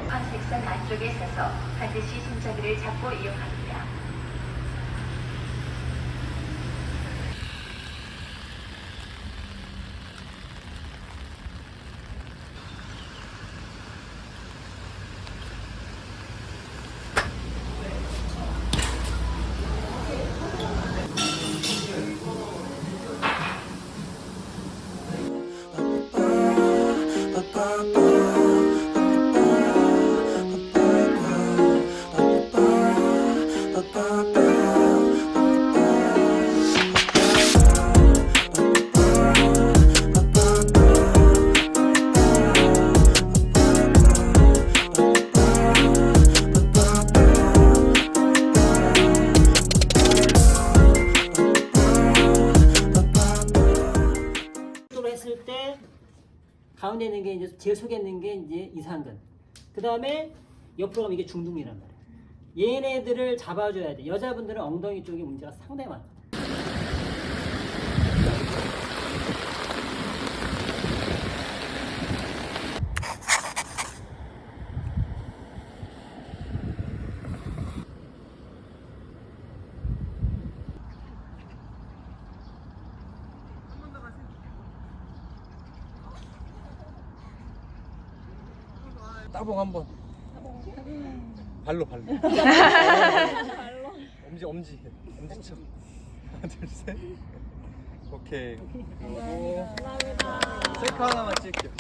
관색선 안쪽에 서서 반드시 손잡이를 잡고 이용합니다. 했을 때 가운데 있는 게 이제 제일 속에 있는 게 이제 이상근. 그 다음에 옆으로 가면 이게 중둥이란 말이에요. 얘네들을 잡아줘야 돼. 여자분들은 엉덩이 쪽에 문제가 상당히 많아. 따봉 한번. 발로. 엄지척. 하나, 둘, 셋. 오케이. 그리고 셀카 하나만 찍을게요.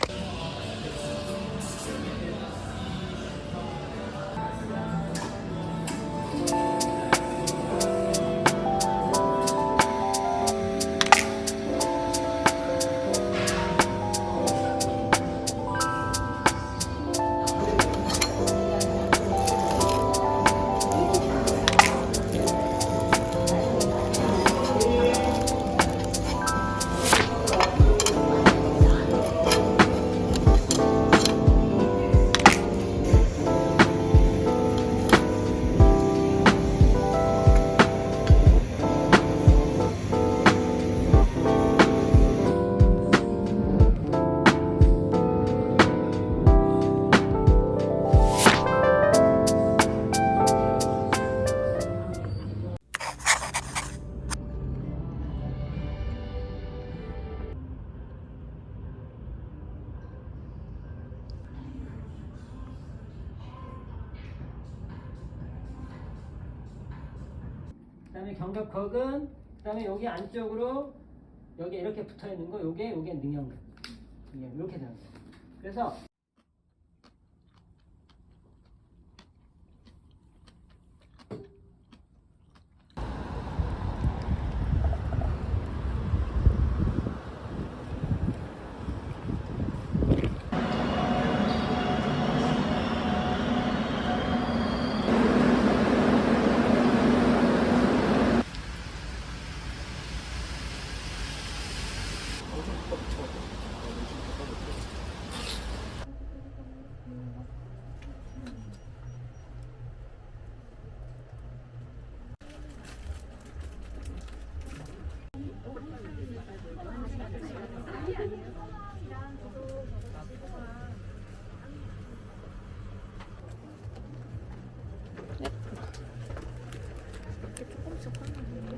그다음에 견갑턱은 그다음에 여기 안쪽으로 여기 이렇게 붙어 있는 거 요게 능형근. 이렇게 되는 거. 그래서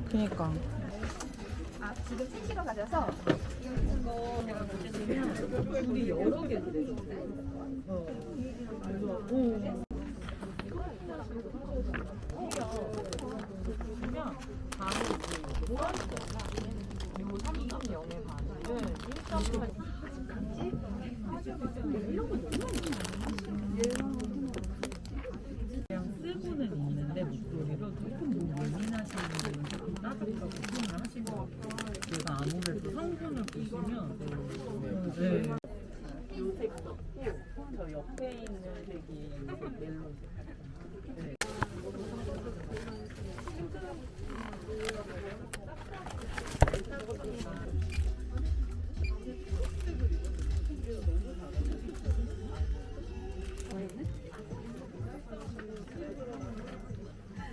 그니까. 아, 지금 3시간 가져서 이거 제가 보시면 우리 여러 개 그래요. 그러면 반을 그리고 3.0의 반을 1.8 그냥 쓰고는 있는데 목소리로 조금 뭐 예민하시는 분은 조금 따뜻하고 표현을 하신 것 같아요. 제가 아무래도 성분을 보시면 네. 요 색 썼고 저 옆에 있는 색이 멜로디. 네.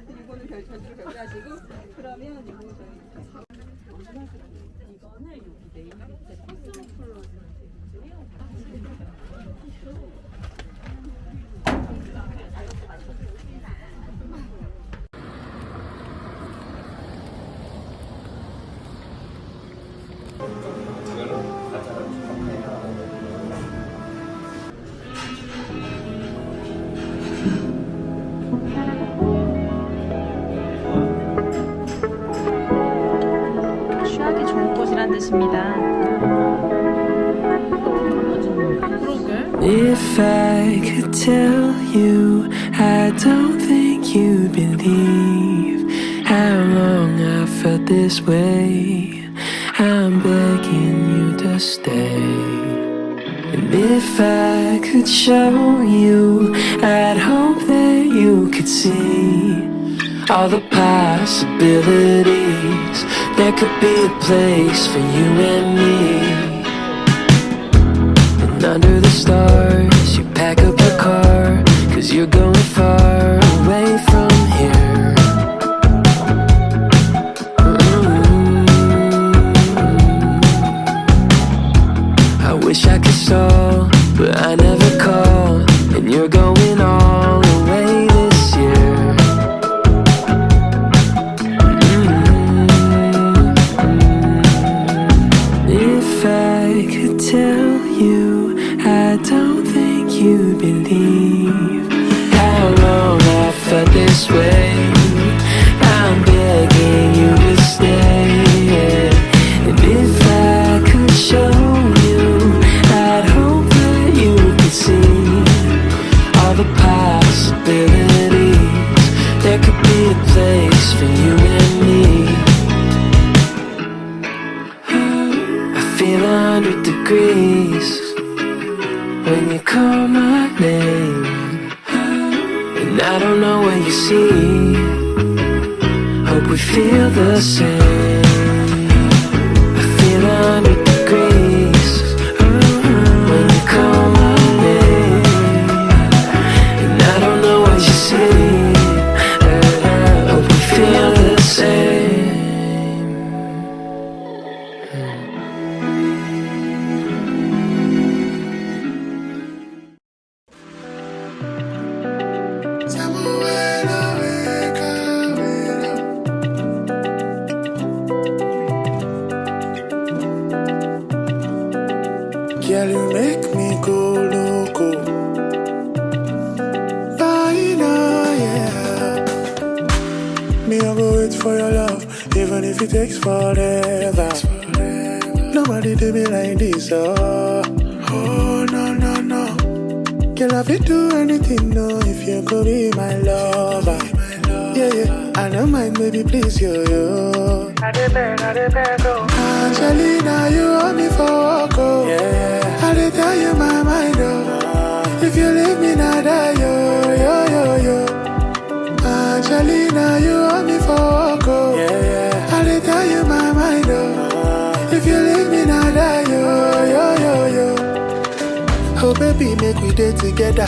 이거는 전체로 결제하시고 그러면 이거 저희 이거는 여기 네임 밑에 코스모 컬러 If I could tell you, I don't think you'd believe how long I felt this way. I'm begging you to stay. And if I could show you, I'd hope that you could see all the possibilities. There could be a place for you and me. And under the stars, you pack up your car, 'cause you're going far away from here. I wish I could stall, but I never call. And you're going all the way this year. If I could tell you, I don't think you'd believe how long I felt this way. I'm begging you to stay. And if I could show you, I'd hope that you could see all the possibilities. There could be a place for you and me. I feel 100 degrees when you call my name, and I don't know what you see. Hope we feel the same. I feel 100 degrees when you call my name, and I don't know what you see. Hope we feel the same. Girl, you make me go loco. Bye now, yeah. Me, I'll go wait for your love, even if it takes forever. Nobody do me like this, oh. Oh, no, no, no. Girl, I will do anything, no, if you could be my lover. Yeah, yeah, I don't mind, baby, please, yo. I dey beg, oh. Angelina, you want me for go. Yeah. I dey tell you my mind, oh. If you leave me, not die, yo. Angelina, you want me for go. Yeah. I dey tell you my mind, oh. If you leave me, not die, yo. Oh, baby, make we day together.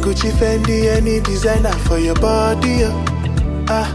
Gucci, Fendi, any designer for your body, oh. Ah.